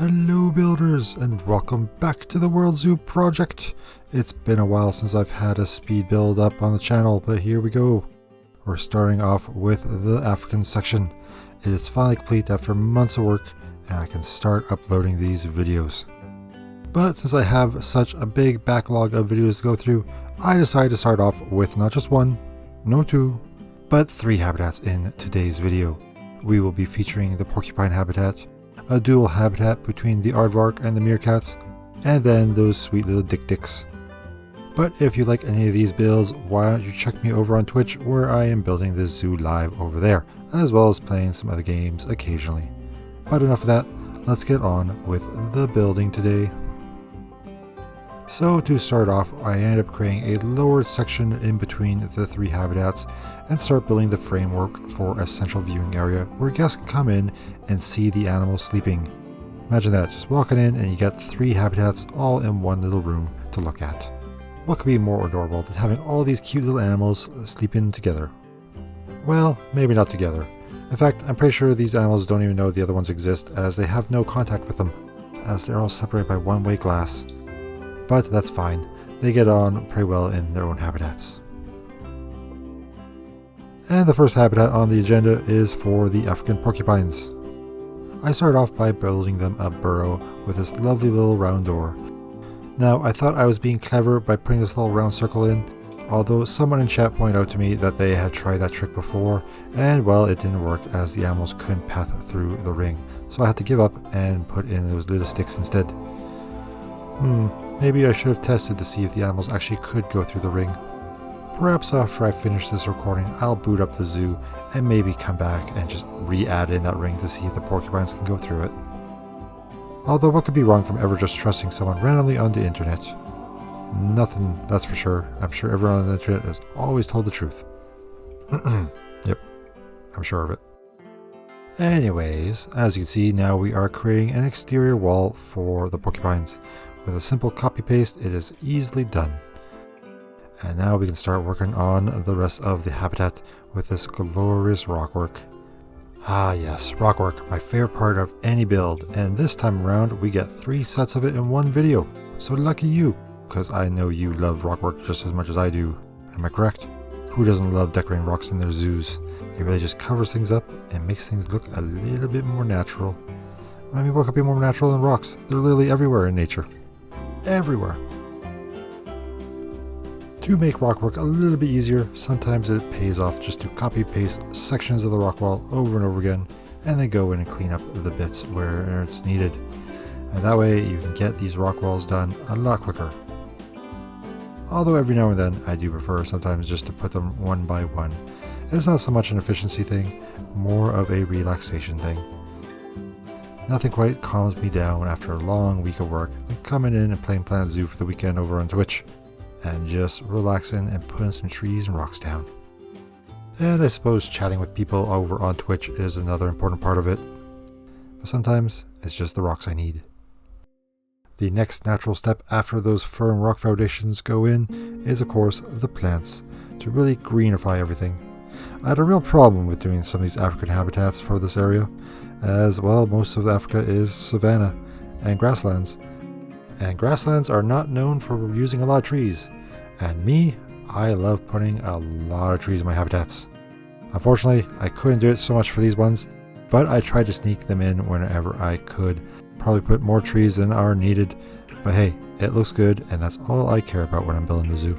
Hello builders, and welcome back to the World Zoo project. It's been a while since I've had a speed build up on the channel, but here we go. We're starting off with the African section. It is finally complete after months of work, and I can start uploading these videos. But since I have such a big backlog of videos to go through, I decided to start off with not just one, no two, but 3 habitats in today's video. We will be featuring the Porcupine habitat, a dual habitat between the Aardvark and the Meerkats, and then those sweet little Dik-diks. But if you like any of these builds, why don't you check me over on Twitch, where I am building this zoo live over there, as well as playing some other games occasionally. But enough of that, let's get on with the building today. So to start off, I ended up creating a lowered section in between the 3 habitats and start building the framework for a central viewing area where guests can come in and see the animals sleeping. Imagine that, just walking in and you get 3 habitats all in one little room to look at. What could be more adorable than having all these cute little animals sleeping together? Well, maybe not together. In fact, I'm pretty sure these animals don't even know the other ones exist, as they have no contact with them, as they're all separated by one-way glass. But that's fine, they get on pretty well in their own habitats. And the first habitat on the agenda is for the African porcupines. I started off by building them a burrow with this lovely little round door. Now, I thought I was being clever by putting this little round circle in, although someone in chat pointed out to me that they had tried that trick before, and well, it didn't work as the animals couldn't path through the ring, so I had to give up and put in those little sticks instead. Maybe I should have tested to see if the animals actually could go through the ring. Perhaps after I finish this recording, I'll boot up the zoo and maybe come back and just re-add in that ring to see if the porcupines can go through it. Although what could be wrong from ever just trusting someone randomly on the internet? Nothing, that's for sure. I'm sure everyone on the internet has always told the truth. Yep, I'm sure of it. Anyways, as you can see, now we are creating an exterior wall for the porcupines. With a simple copy paste, it is easily done. And now we can start working on the rest of the habitat with this glorious rockwork. Ah yes, rockwork, my favorite part of any build, and this time around we get 3 sets of it in one video. So lucky you, because I know you love rockwork just as much as I do. Am I correct? Who doesn't love decorating rocks in their zoos? It really just covers things up and makes things look a little bit more natural. I mean, what could be more natural than rocks? They're literally everywhere in nature. Everywhere. To make rockwork a little bit easier, sometimes it pays off just to copy paste sections of the rock wall over and over again, and then go in and clean up the bits where it's needed. And that way you can get these rock walls done a lot quicker. Although every now and then I do prefer sometimes just to put them one by one. It's not so much an efficiency thing, more of a relaxation thing. Nothing quite calms me down after a long week of work than coming in and playing Planet Zoo for the weekend over on Twitch, and just relaxing and putting some trees and rocks down. And I suppose chatting with people over on Twitch is another important part of it, but sometimes it's just the rocks I need. The next natural step after those firm rock foundations go in is of course the plants, to really greenify everything. I had a real problem with doing some of these African habitats for this area, as well most of Africa is savanna and grasslands. And grasslands are not known for using a lot of trees. And me, I love putting a lot of trees in my habitats. Unfortunately, I couldn't do it so much for these ones, but I tried to sneak them in whenever I could. Probably put more trees than are needed, but hey, it looks good and that's all I care about when I'm building the zoo.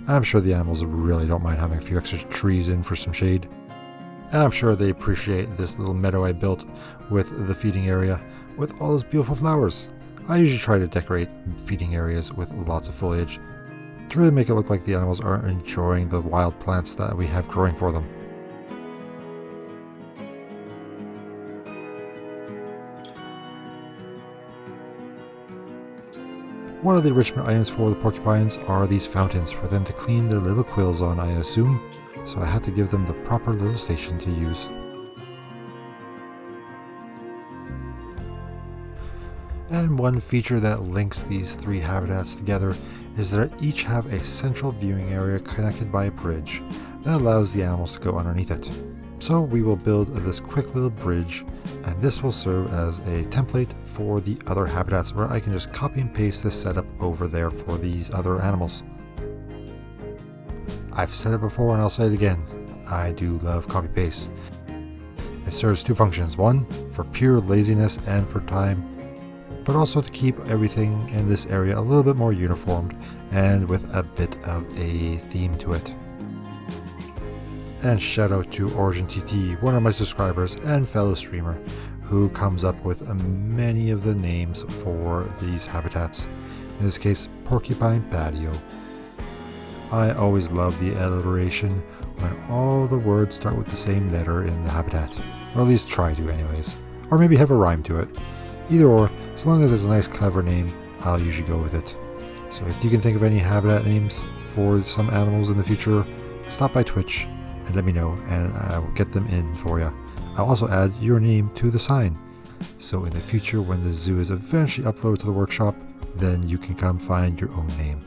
I'm sure the animals really don't mind having a few extra trees in for some shade. And I'm sure they appreciate this little meadow I built with the feeding area with all those beautiful flowers. I usually try to decorate feeding areas with lots of foliage to really make it look like the animals are enjoying the wild plants that we have growing for them. One of the enrichment items for the porcupines are these fountains for them to clean their little quills on, I assume, so I had to give them the proper little station to use. And one feature that links these 3 habitats together is that each have a central viewing area connected by a bridge that allows the animals to go underneath it. So we will build this quick little bridge, and this will serve as a template for the other habitats where I can just copy and paste this setup over there for these other animals. I've said it before and I'll say it again. I do love copy paste. It serves two functions. One, for pure laziness and for time, but also to keep everything in this area a little bit more uniformed and with a bit of a theme to it. And shout out to Origin TT, one of my subscribers and fellow streamer, who comes up with many of the names for these habitats. In this case, Porcupine Patio. I always love the alliteration when all the words start with the same letter in the habitat, or at least try to anyways, or maybe have a rhyme to it. Either or, as long as it's a nice clever name, I'll usually go with it. So if you can think of any habitat names for some animals in the future, stop by Twitch and let me know, and I will get them in for you. I'll also add your name to the sign, so in the future when the zoo is eventually uploaded to the workshop, then you can come find your own name.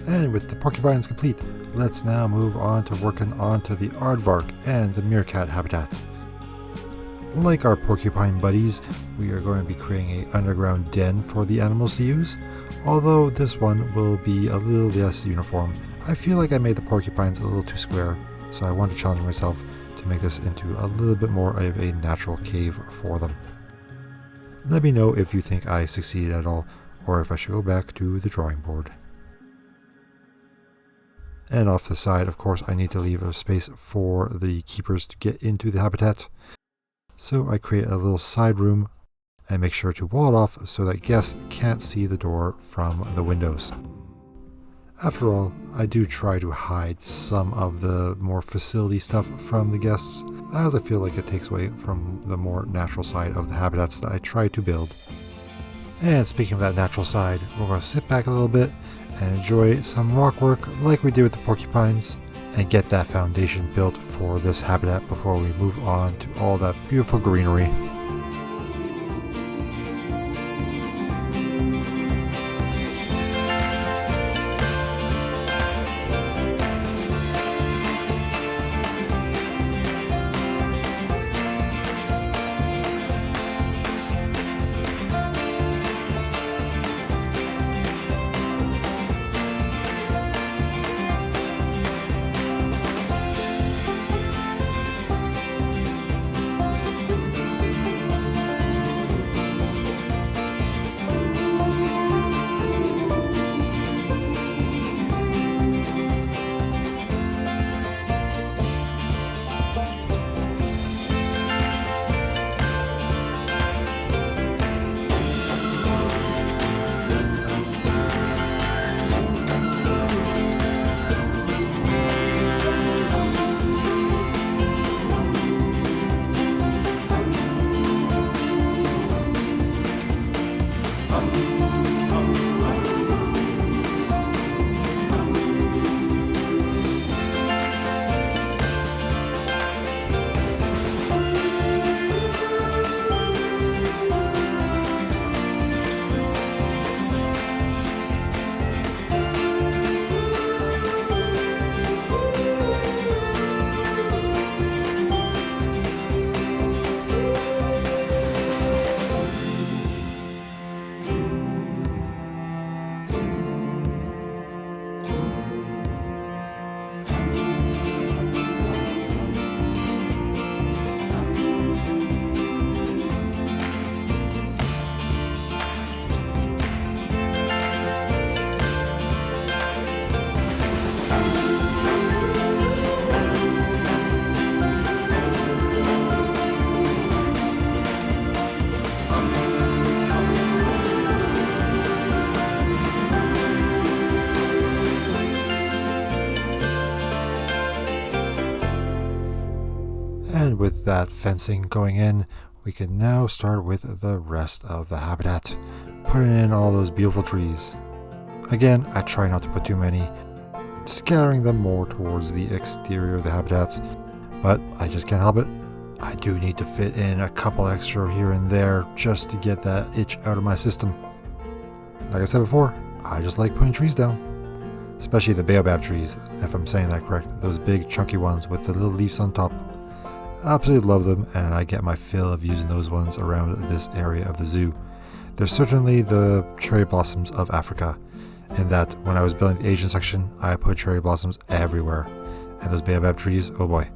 And with the porcupines complete, let's now move on to working onto the aardvark and the meerkat habitat. Like our porcupine buddies, we are going to be creating an underground den for the animals to use, although this one will be a little less uniform. I feel like I made the porcupines a little too square, so I want to challenge myself to make this into a little bit more of a natural cave for them. Let me know if you think I succeeded at all, or if I should go back to the drawing board. And off the side, of course, I need to leave a space for the keepers to get into the habitat. So I create a little side room and make sure to wall it off so that guests can't see the door from the windows. After all, I do try to hide some of the more facility stuff from the guests, as I feel like it takes away from the more natural side of the habitats that I try to build. And speaking of that natural side, we're going to sit back a little bit and enjoy some rock work like we did with the porcupines, and get that foundation built for this habitat before we move on to all that beautiful greenery. And with that fencing going in, we can now start with the rest of the habitat, putting in all those beautiful trees. Again, I try not to put too many scattering them more towards the exterior of the habitats, but I just can't help it. I do need to fit in a couple extra here and there just to get that itch out of my system. Like I said before, I just like putting trees down. Especially the baobab trees, if I'm saying that correct. Those big chunky ones with the little leaves on top. Absolutely love them, and I get my fill of using those ones around this area of the zoo. They're certainly the cherry blossoms of Africa, in that when I was building the Asian section, I put cherry blossoms everywhere. And those baobab trees, oh boy.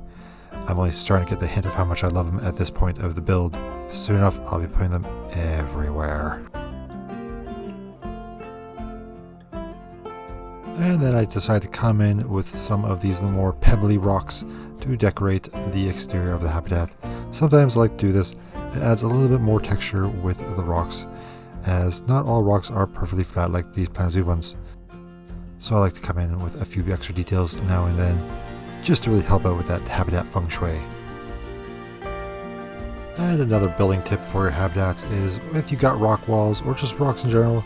I'm only starting to get the hint of how much I love them at this point of the build. Soon enough, I'll be putting them everywhere. And then I decided to come in with some of these more pebbly rocks to decorate the exterior of the habitat. Sometimes I like to do this. It adds a little bit more texture with the rocks, as not all rocks are perfectly flat like these Planet Zoo ones. So I like to come in with a few extra details now and then, just to really help out with that habitat feng shui. And another building tip for your habitats is, if you got rock walls or just rocks in general,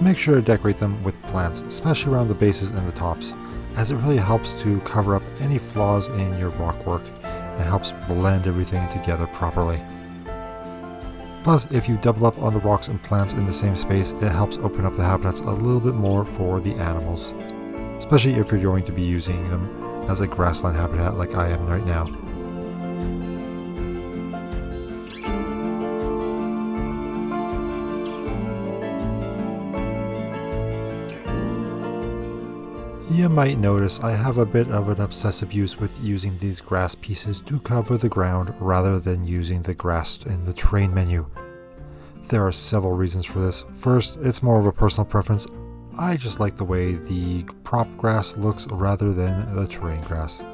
make sure to decorate them with plants, especially around the bases and the tops, as it really helps to cover up any flaws in your rock work and helps blend everything together properly. Plus, if you double up on the rocks and plants in the same space, it helps open up the habitats a little bit more for the animals, especially if you're going to be using them as a grassland habitat like I am right now. You might notice I have a bit of an obsessive use with using these grass pieces to cover the ground rather than using the grass in the terrain menu. There are several reasons for this. First, it's more of a personal preference. I just like the way the prop grass looks rather than the terrain grass.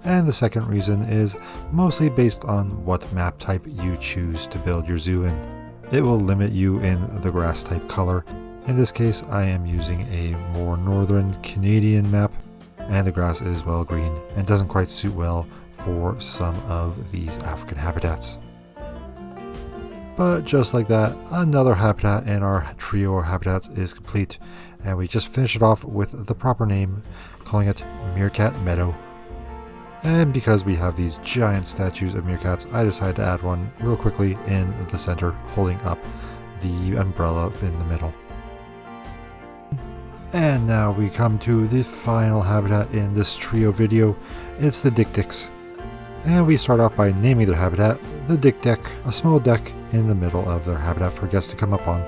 And the second reason is mostly based on what map type you choose to build your zoo in. It will limit you in the grass type color. In this case, I am using a more northern Canadian map, and the grass is well green and doesn't quite suit well for some of these African habitats. But just like that, another habitat in our trio of habitats is complete, and we just finish it off with the proper name, calling it Meerkat Meadow. And because we have these giant statues of meerkats, I decided to add one real quickly in the center, holding up the umbrella in the middle. And now we come to the final habitat in this trio video. It's the Dik-diks. And we start off by naming their habitat the Dik-dik, a small deck in the middle of their habitat for guests to come up on.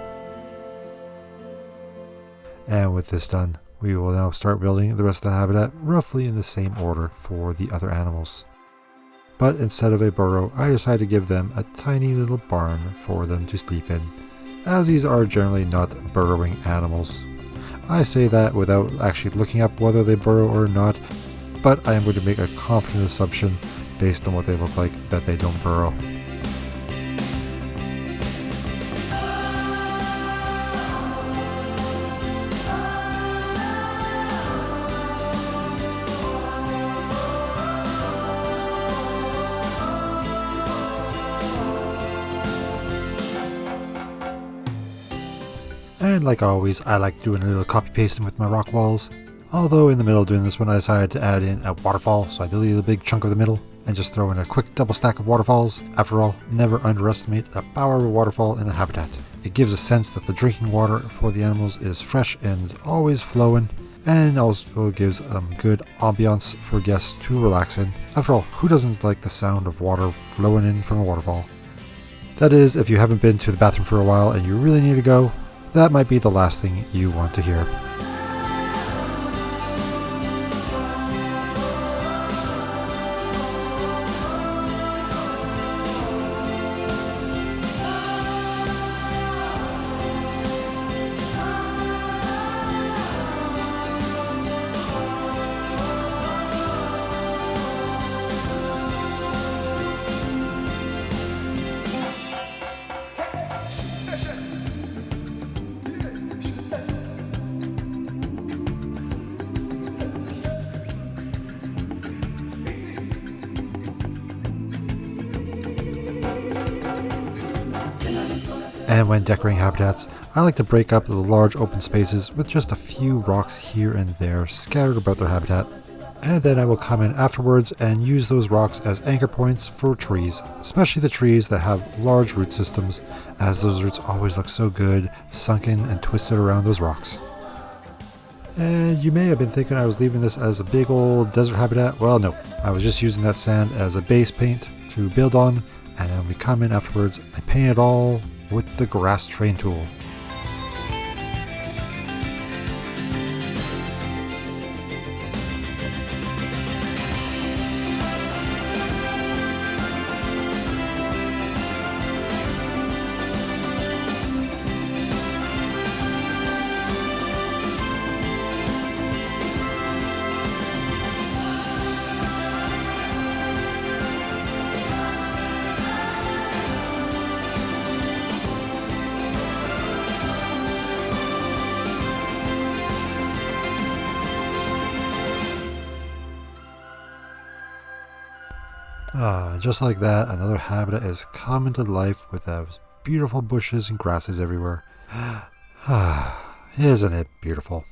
And with this done, we will now start building the rest of the habitat roughly in the same order for the other animals. But instead of a burrow, I decided to give them a tiny little barn for them to sleep in, as these are generally not burrowing animals. I say that without actually looking up whether they burrow or not, but I am going to make a confident assumption based on what they look like that they don't burrow. And like always, I like doing a little copy pasting with my rock walls. Although in the middle of doing this one, I decided to add in a waterfall, so I deleted the big chunk of the middle and just throw in a quick double stack of waterfalls. After all, never underestimate the power of a waterfall in a habitat. It gives a sense that the drinking water for the animals is fresh and always flowing, and also gives good ambiance for guests to relax in. After all, who doesn't like the sound of water flowing in from a waterfall? That is, if you haven't been to the bathroom for a while and you really need to go, that might be the last thing you want to hear. And when decorating habitats, I like to break up the large open spaces with just a few rocks here and there scattered about their habitat. And then I will come in afterwards and use those rocks as anchor points for trees, especially the trees that have large root systems, as those roots always look so good, sunken and twisted around those rocks. And you may have been thinking I was leaving this as a big old desert habitat. Well, no, I was just using that sand as a base paint to build on, and then we come in afterwards and paint it all with the grass train tool. Just like that, another habitat is coming to life with those beautiful bushes and grasses everywhere. Isn't it beautiful?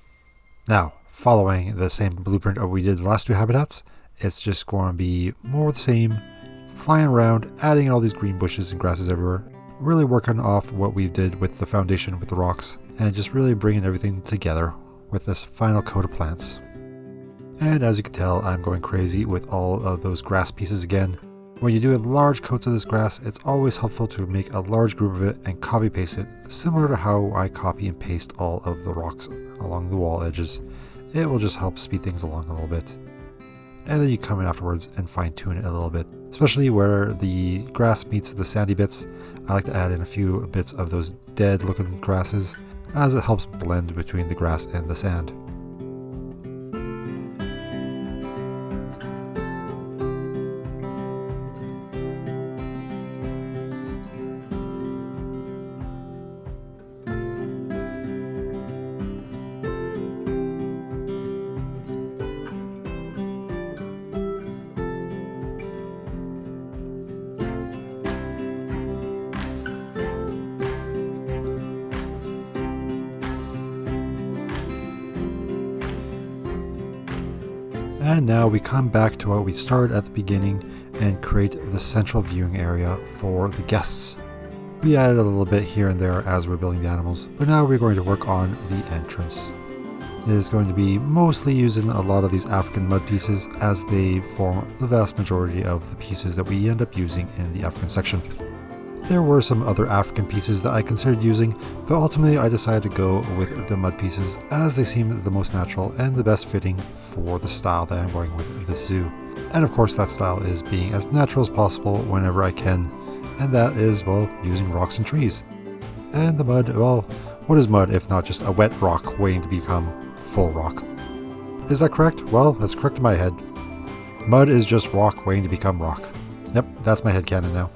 Now, following the same blueprint of we did the last two habitats, it's just going to be more of the same, flying around, adding all these green bushes and grasses everywhere, really working off what we did with the foundation with the rocks, and just really bringing everything together with this final coat of plants. And as you can tell, I'm going crazy with all of those grass pieces again. When you do large coats of this grass, it's always helpful to make a large group of it and copy paste it, similar to how I copy and paste all of the rocks along the wall edges. It will just help speed things along a little bit. And then you come in afterwards and fine tune it a little bit, especially where the grass meets the sandy bits. I like to add in a few bits of those dead looking grasses, as it helps blend between the grass and the sand. And now we come back to what we started at the beginning and create the central viewing area for the guests. We added a little bit here and there as we're building the animals, but now we're going to work on the entrance. It is going to be mostly using a lot of these African mud pieces, as they form the vast majority of the pieces that we end up using in the African section. There were some other African pieces that I considered using, but ultimately I decided to go with the mud pieces as they seem the most natural and the best fitting for the style that I'm going with this zoo. And of course that style is being as natural as possible whenever I can, and that is, well, using rocks and trees. And the mud, well, what is mud if not just a wet rock waiting to become full rock? Is that correct? Well, that's correct in my head. Mud is just rock waiting to become rock. Yep, that's my headcanon now.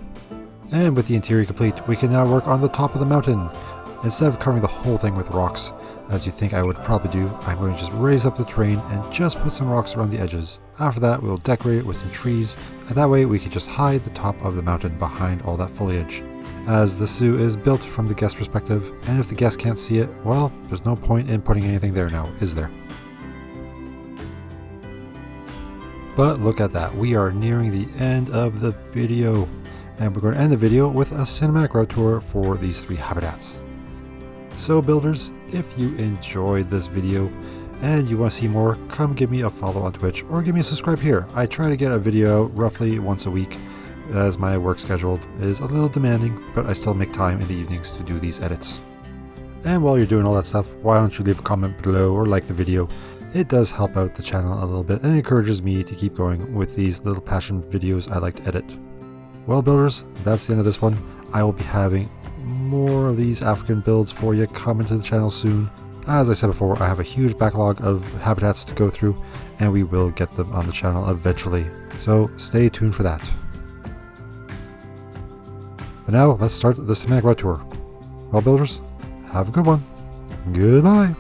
And with the interior complete, we can now work on the top of the mountain. Instead of covering the whole thing with rocks, as you think I would probably do, I'm going to just raise up the terrain and just put some rocks around the edges. After that, we'll decorate it with some trees, and that way we can just hide the top of the mountain behind all that foliage. As the zoo is built from the guest perspective, and if the guest can't see it, well, there's no point in putting anything there now, is there? But look at that, we are nearing the end of the video. And we're going to end the video with a cinematic road tour for these three habitats. So builders, if you enjoyed this video and you want to see more, come give me a follow on Twitch or give me a subscribe here. I try to get a video roughly once a week, as my work schedule is a little demanding, but I still make time in the evenings to do these edits. And while you're doing all that stuff, why don't you leave a comment below or like the video? It does help out the channel a little bit and encourages me to keep going with these little passion videos I like to edit. Well builders, that's the end of this one. I will be having more of these African builds for you coming to the channel soon. As I said before, I have a huge backlog of habitats to go through, and we will get them on the channel eventually. So stay tuned for that. But now let's start the cinematic road tour. Well builders, have a good one. Goodbye.